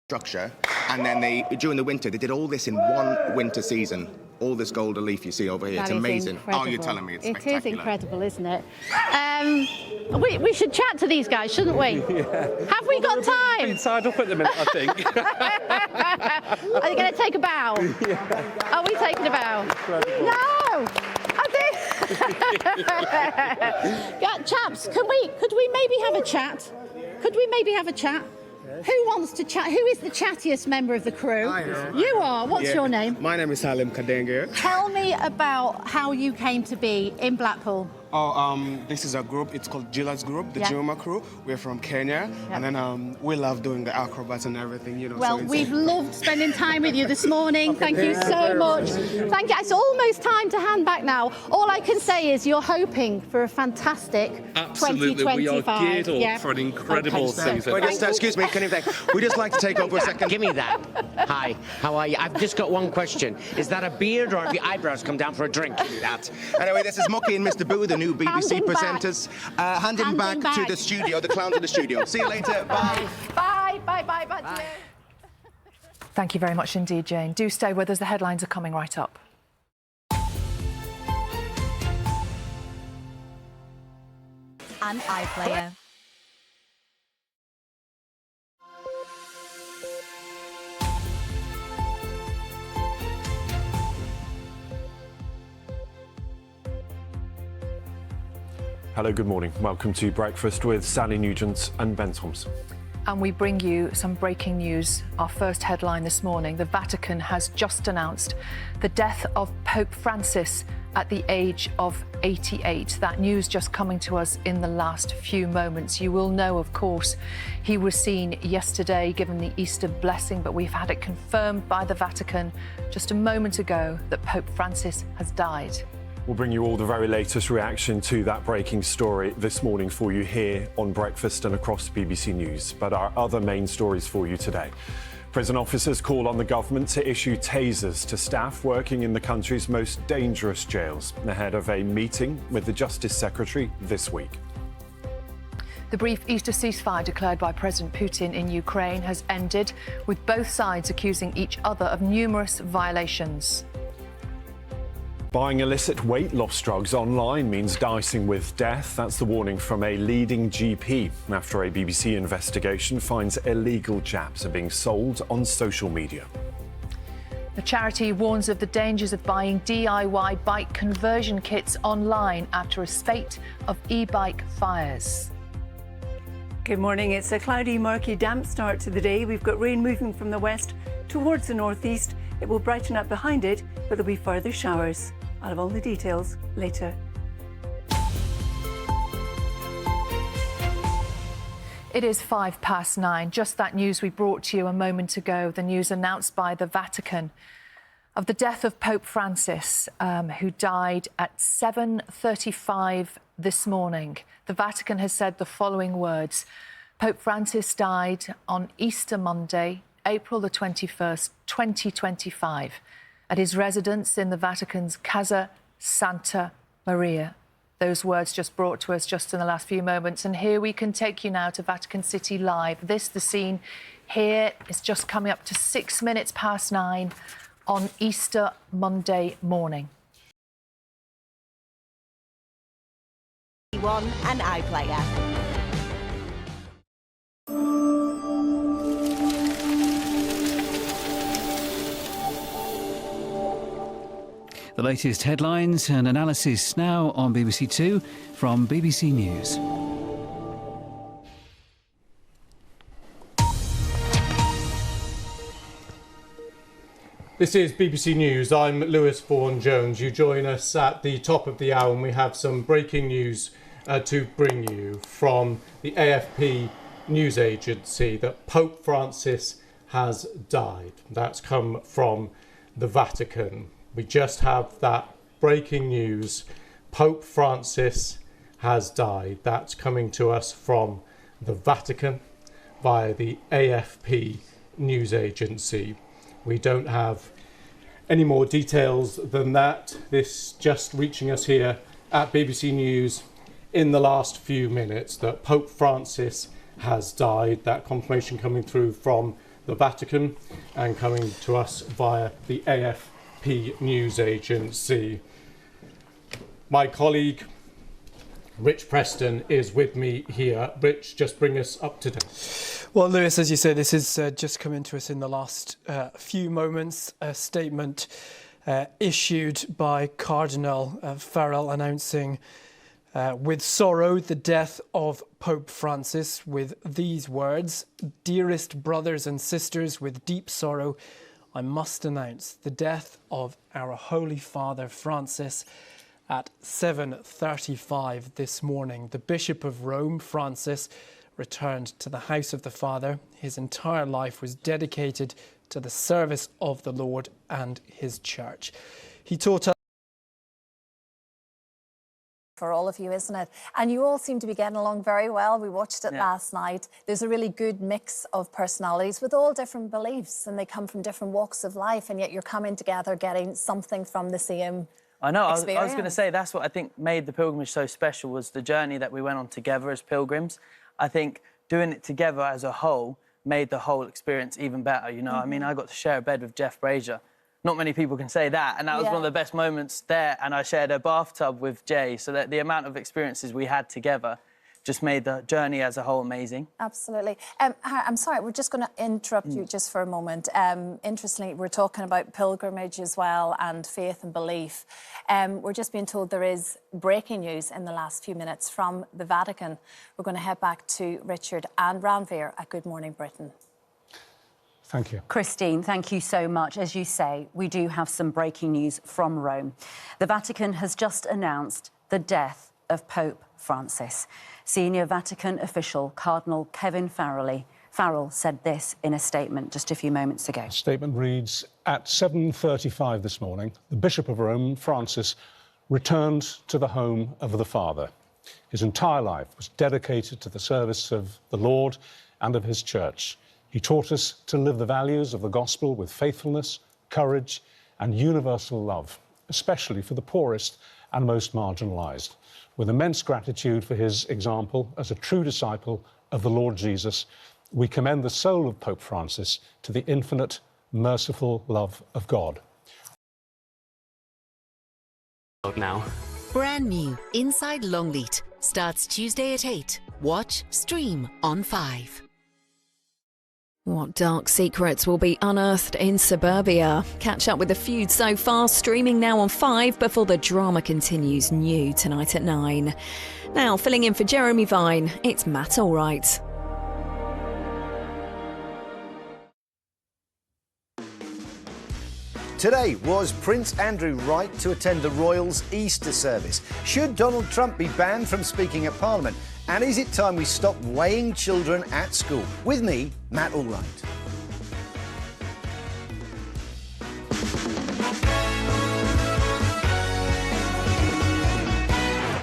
structure, and then during the winter, they did all this in one winter season. All this golden leaf you see over here, it's amazing. Incredible. Oh, you're telling me it's spectacular. It is incredible, isn't it? We should chat to these guys, shouldn't we? Yeah. Have we got time? We're tied up at the minute, I think. Are you going to take a bow? Yeah. Are we taking a bow? Incredible. No! Yeah, chaps, could we maybe have a chat? Could we maybe have a chat? Who wants to chat? Who is the chattiest member of the crew? I am. You are. What's your name? My name is Salim Kadenge. Tell me about how you came to be in Blackpool. This is a group. It's called Gilla's Group, the Juma crew. We're from Kenya, and then we love doing the acrobats and everything, you know. Well, so we've loved spending time with you this morning. Thank you so much. Thank you. It's almost time to hand back now. All I can say is you're hoping for a fantastic 2025. We are geared up for an incredible season. Excuse me, we'd just like to take over a second. Give me that. Hi, how are you? I've just got one question. Is that a beard or have your eyebrows come down for a drink? Give me that. Anyway, this is Mucky and Mr. Boo, the new BBC presenters. Handing back to the studio, the clowns in the studio. See you later. Bye. Bye. Back to you. Thank you very much indeed, Jane. Do stay with us. The headlines are coming right up. An iPlayer. Hello, good morning. Welcome to Breakfast with Sally Nugent and Ben Thompson. And we bring you some breaking news. Our first headline this morning: the Vatican has just announced the death of Pope Francis at the age of 88. That news just coming to us in the last few moments. You will know, of course, he was seen yesterday given the Easter blessing, but we've had it confirmed by the Vatican just a moment ago that Pope Francis has died. We'll bring you all the very latest reaction to that breaking story this morning for you here on Breakfast and across BBC News. But our other main stories for you today. Prison officers call on the government to issue tasers to staff working in the country's most dangerous jails ahead of a meeting with the Justice Secretary this week. The brief Easter ceasefire declared by President Putin in Ukraine has ended, with both sides accusing each other of numerous violations. Buying illicit weight loss drugs online means dicing with death. That's the warning from a leading GP after a BBC investigation finds illegal jabs are being sold on social media. The charity warns of the dangers of buying DIY bike conversion kits online after a spate of e-bike fires. Good morning. It's a cloudy, murky, damp start to the day. We've got rain moving from the west towards the northeast. It will brighten up behind it, but there'll be further showers. I'll have all the details later. It is 9:05. Just that news we brought to you a moment ago, the news announced by the Vatican of the death of Pope Francis, who died at 7:35 this morning. The Vatican has said the following words: Pope Francis died on Easter Monday, April the 21st, 2025. At his residence in the Vatican's Casa Santa Maria. Those words just brought to us just in the last few moments. And here we can take you now to Vatican City Live. The scene here is just coming up to 9:06 on Easter Monday morning. An iPlayer. The latest headlines and analysis now on BBC Two from BBC News. This is BBC News. I'm Lewis Vaughan-Jones. You join us at the top of the hour and we have some breaking news to bring you from the AFP news agency that Pope Francis has died. That's come from the Vatican. We just have that breaking news. Pope Francis has died. That's coming to us from the Vatican via the AFP news agency. We don't have any more details than that. This just reaching us here at BBC News in the last few minutes that Pope Francis has died. That confirmation coming through from the Vatican and coming to us via the AFP news agency. My colleague Rich Preston is with me here. Rich, just bring us up to date. Well, Lewis, as you say, this is just come into us in the last few moments. A statement issued by Cardinal Farrell announcing with sorrow the death of Pope Francis, with these words: "Dearest brothers and sisters, with deep sorrow, I must announce the death of our Holy Father Francis at 7:35 this morning. The Bishop of Rome, Francis, returned to the house of the Father. His entire life was dedicated to the service of the Lord and his church. He taught us..." For all of you, isn't it? And you all seem to be getting along very well. We watched it last night. There's a really good mix of personalities with all different beliefs, and they come from different walks of life, and yet you're coming together getting something from the same I know. I was experience. going to say that's what I think made the pilgrimage so special, was the journey that we went on together as pilgrims. I think doing it together as a whole made the whole experience even better, you know. I mean, I got to share a bed with Jeff Brazier. Not many people can say that, and that was one of the best moments there. And I shared a bathtub with Jay, so that the amount of experiences we had together just made the journey as a whole amazing. Absolutely. I'm sorry, we're just going to interrupt you just for a moment. Interestingly, we're talking about pilgrimage as well and faith and belief. We're just being told there is breaking news in the last few minutes from the Vatican. We're going to head back to Richard and Ranveer at Good Morning Britain. Thank you. Christine, thank you so much. As you say, we do have some breaking news from Rome. The Vatican has just announced the death of Pope Francis. Senior Vatican official Cardinal Kevin Farrell said this in a statement just a few moments ago. The statement reads, "At 7:35 this morning, the Bishop of Rome, Francis, returned to the home of the Father. His entire life was dedicated to the service of the Lord and of his church. He taught us to live the values of the gospel with faithfulness, courage, and universal love, especially for the poorest and most marginalised. With immense gratitude for his example as a true disciple of the Lord Jesus, we commend the soul of Pope Francis to the infinite, merciful love of God." Now. Brand new Inside Longleat starts Tuesday at 8. Watch, stream on 5. What dark secrets will be unearthed in suburbia? Catch up with the feud so far, streaming now on 5 before the drama continues, new tonight at 9. Now, filling in for Jeremy Vine, it's Matt Allwright. Today was Prince Andrew right to attend the Royals' Easter service? Should Donald Trump be banned from speaking at Parliament? And is it time we stop weighing children at school? With me, Matt Allwright.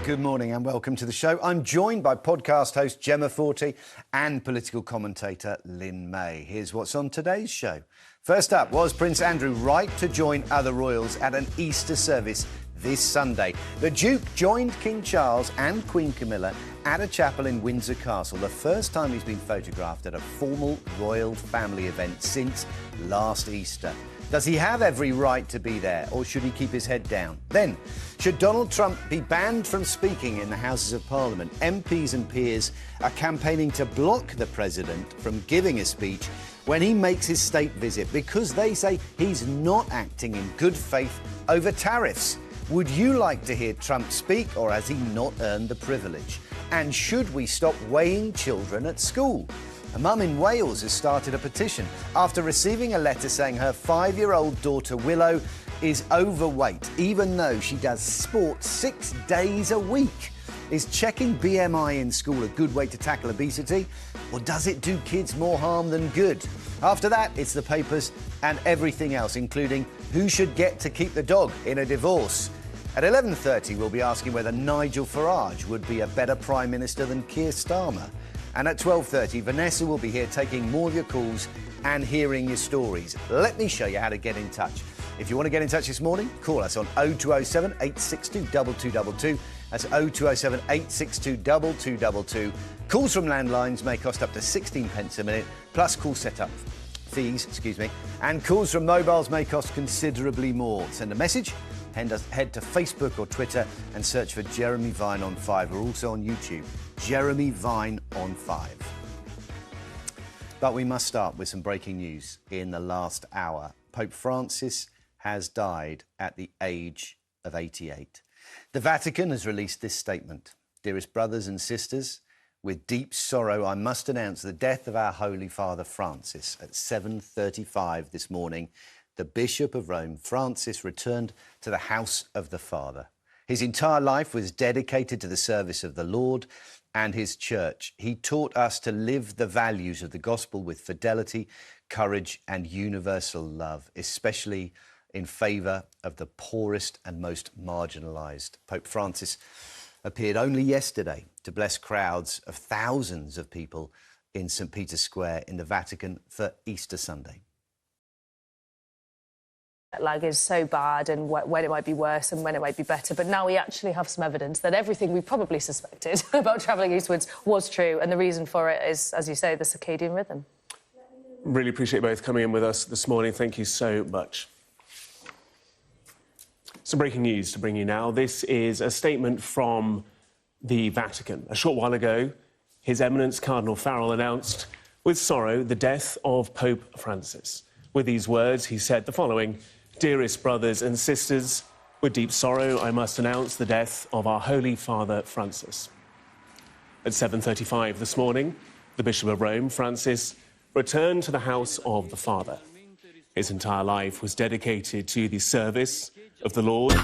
Good morning and welcome to the show. I'm joined by podcast host Gemma Forty and political commentator Lynn May. Here's what's on today's show. First up, was Prince Andrew right to join other royals at an Easter service this Sunday? The Duke joined King Charles and Queen Camilla at a chapel in Windsor Castle, the first time he's been photographed at a formal royal family event since last Easter. Does he have every right to be there, or should he keep his head down? Then, should Donald Trump be banned from speaking in the Houses of Parliament? MPs and peers are campaigning to block the president from giving a speech when he makes his state visit because they say he's not acting in good faith over tariffs. Would you like to hear Trump speak, or has he not earned the privilege? And should we stop weighing children at school? A mum in Wales has started a petition after receiving a letter saying her 5-year-old daughter Willow is overweight, even though she does sport 6 days a week. Is checking BMI in school a good way to tackle obesity, or does it do kids more harm than good? After that, it's the papers and everything else, including who should get to keep the dog in a divorce. At 11:30, we'll be asking whether Nigel Farage would be a better Prime Minister than Keir Starmer. And at 12:30, Vanessa will be here taking more of your calls and hearing your stories. Let me show you how to get in touch. If you want to get in touch this morning, call us on 0207 862 2222. That's 0207 862 2222. Calls from landlines may cost up to 16 pence a minute, plus call set up and calls from mobiles may cost considerably more. Send a message, head to Facebook or Twitter and search for Jeremy Vine on 5. We're also on YouTube, Jeremy Vine on 5. But we must start with some breaking news in the last hour. Pope Francis has died at the age of 88. The Vatican has released this statement. Dearest brothers and sisters, with deep sorrow, I must announce the death of our Holy Father Francis. At 7:35 this morning, the Bishop of Rome, Francis, returned to the house of the Father. His entire life was dedicated to the service of the Lord and his church. He taught us to live the values of the gospel with fidelity, courage, and universal love, especially in favour of the poorest and most marginalised. Pope Francis appeared only yesterday to bless crowds of thousands of people in St. Peter's Square in the Vatican for Easter Sunday. Lag is so bad and when it might be worse and when it might be better. But now we actually have some evidence that everything we probably suspected about travelling eastwards was true. And the reason for it is, as you say, the circadian rhythm. Really appreciate both coming in with us this morning. Thank you so much. Some breaking news to bring you now. This is a statement from the Vatican. A short while ago, His Eminence Cardinal Farrell announced with sorrow the death of Pope Francis. With these words, he said the following: "Dearest brothers and sisters, with deep sorrow, I must announce the death of our Holy Father Francis." At 7:35 this morning, the Bishop of Rome, Francis, returned to the house of the Father. His entire life was dedicated to the service of the Lord.